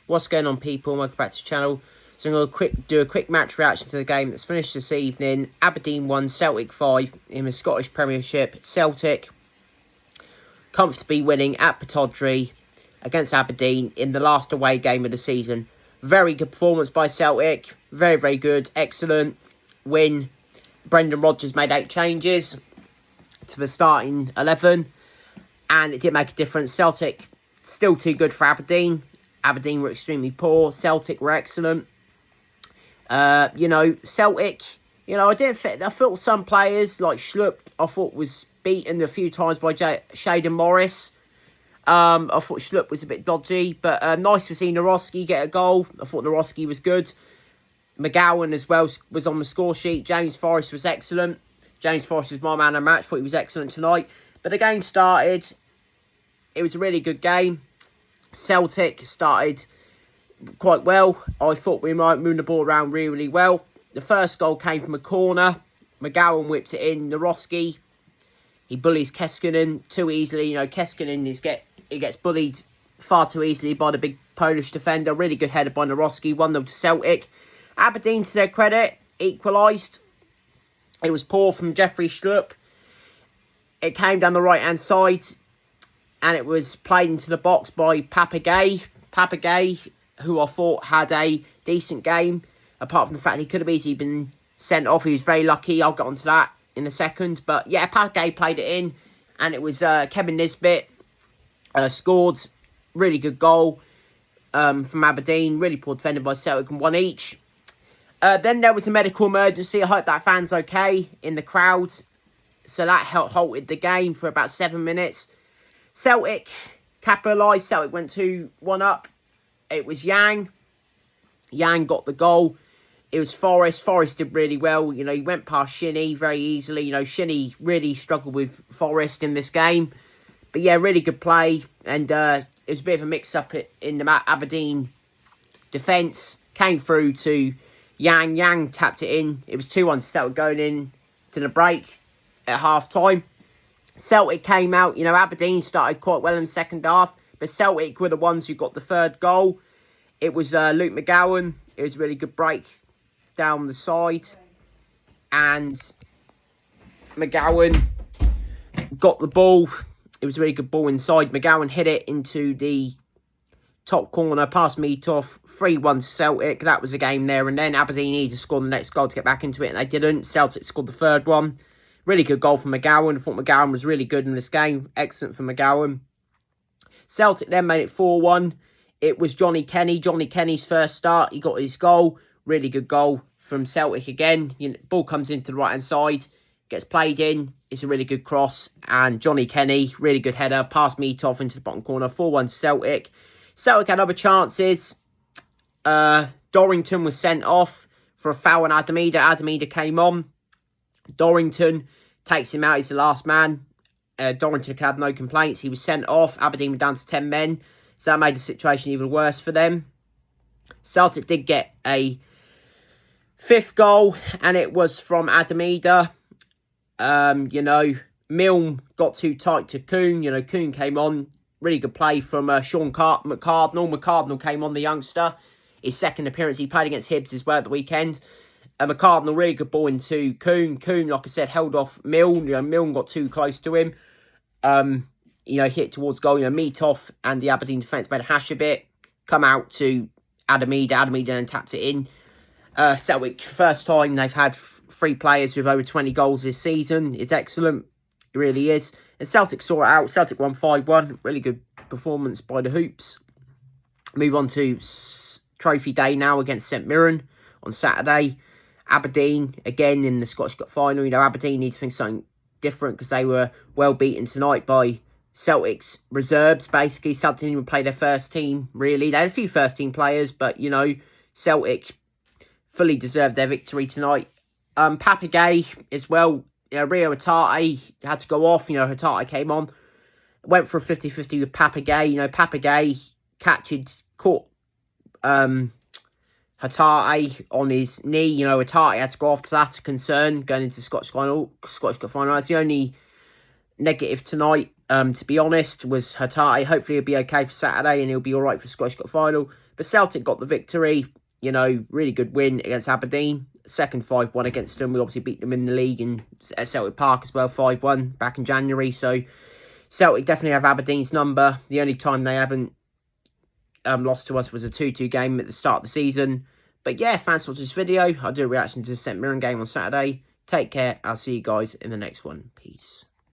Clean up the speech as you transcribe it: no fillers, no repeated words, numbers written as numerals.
What's going on, people? Welcome back to the channel. So I'm going to do a quick match reaction to the game that's finished this evening. Aberdeen 1, Celtic 5 in the Scottish Premiership. Celtic comfortably winning at Pittodrie against Aberdeen in the last away game of the season. Very good performance by Celtic. Very, very good. Excellent win. Brendan Rodgers made 8 changes to the starting 11. And it did make a difference. Celtic still too good for Aberdeen. Aberdeen were extremely poor. Celtic were excellent. Celtic, I felt some players like Schlupp, I thought was beaten a few times by Shaden Morris. I thought Schlupp was a bit dodgy, but nice to see Nawrocki get a goal. I thought Nawrocki was good. McGowan as well was on the score sheet. James Forrest was excellent. James Forrest was my man of the match. Thought he was excellent tonight. But the game started. It was a really good game. Celtic started quite well. I thought we might move the ball around really, really well. The first goal came from a corner. McGowan whipped it in. Nawrocki, he bullies Keskinen too easily. Keskinen gets bullied far too easily by the big Polish defender. Really good header by Nawrocki. 1-0 to Celtic. Aberdeen, to their credit, equalised. It was poor from Jeffrey Schlupp. It came down the right-hand side. And it was played into the box by Papagay. Papagay, who I thought had a decent game. Apart from the fact he could have easily been sent off. He was very lucky. I'll get onto that in a second. But yeah, Papagay played it in. And it was Kevin Nisbet scored. Really good goal from Aberdeen. Really poor defended by Celtic and 1 each. Then there was a medical emergency. I hope that fan's okay in the crowd. So that halted the game for about 7 minutes. Celtic capitalised. Celtic went 2-1 up. It was Yang. Yang got the goal. It was Forrest. Forrest did really well. He went past Shinnie very easily. Shinnie really struggled with Forrest in this game. But yeah, really good play. And it was a bit of a mix-up in the Aberdeen defence. Came through to Yang. Yang tapped it in. It was 2-1 to Celtic going in to the break at half-time. Celtic came out, Aberdeen started quite well in the second half, but Celtic were the ones who got the third goal. It was Luke McGowan. It was a really good break down the side. And McGowan got the ball. It was a really good ball inside. McGowan hit it into the top corner, past Meetoff, 3-1 to Celtic. That was a game there and then. Aberdeen needed to score the next goal to get back into it, and they didn't. Celtic scored the third one. Really good goal from McGowan. I thought McGowan was really good in this game. Excellent for McGowan. Celtic then made it 4-1. It was Johnny Kenny. Johnny Kenny's first start. He got his goal. Really good goal from Celtic again. Ball comes into the right-hand side. Gets played in. It's a really good cross. And Johnny Kenny, really good header. Past Meetoff into the bottom corner. 4-1 Celtic. Celtic had other chances. Dorrington was sent off for a foul on Adamida. Adamida came on. Dorrington takes him out. He's the last man. Dorrington had no complaints. He was sent off. Aberdeen were down to 10 men. So that made the situation even worse for them. Celtic did get a 5th goal. And it was from Adamida. Milne got too tight to Kuhn. Kuhn came on. Really good play from Sean McCardinal. McCardinal came on, the youngster. His second appearance. He played against Hibs as well at the weekend. McCardinal, really good ball into Kuhn. Kuhn, like I said, held off Milne. Milne got too close to him. Hit towards goal. Meetoff and the Aberdeen defence made a hash of it. Come out to Adamida. Adamida then tapped it in. Celtic, first time they've had 3 players with over 20 goals this season. It's excellent. It really is. And Celtic saw it out. Celtic won 5-1. Really good performance by the Hoops. Move on to Trophy Day now against St Mirren on Saturday. Aberdeen, again, in the Scottish Cup final. Aberdeen need to think something different because they were well beaten tonight by Celtic's reserves, basically. Celtic didn't even play their first team, really. They had a few first-team players, but, Celtic fully deserved their victory tonight. Papagay, as well. Rio Hatate had to go off. Hatate came on. Went for a 50-50 with Papagay. Papagay caught Hatate on his knee. Hatate had to go off, so that's a concern going into the Scottish Cup final. That's the only negative tonight, to be honest, was Hatate. Hopefully he'll be okay for Saturday and he'll be all right for Scottish Cup final. But Celtic got the victory. You know, really good win against Aberdeen. Second 5-1 against them. We obviously beat them in the league and at Celtic Park as well, 5-1 back in January. So Celtic definitely have Aberdeen's number. The only time they haven't lost to us was a 2-2 game at the start of the season. But yeah, thanks for watching this video. I'll do a reaction to the St Mirren game on Saturday. Take care. I'll see you guys in the next one. Peace.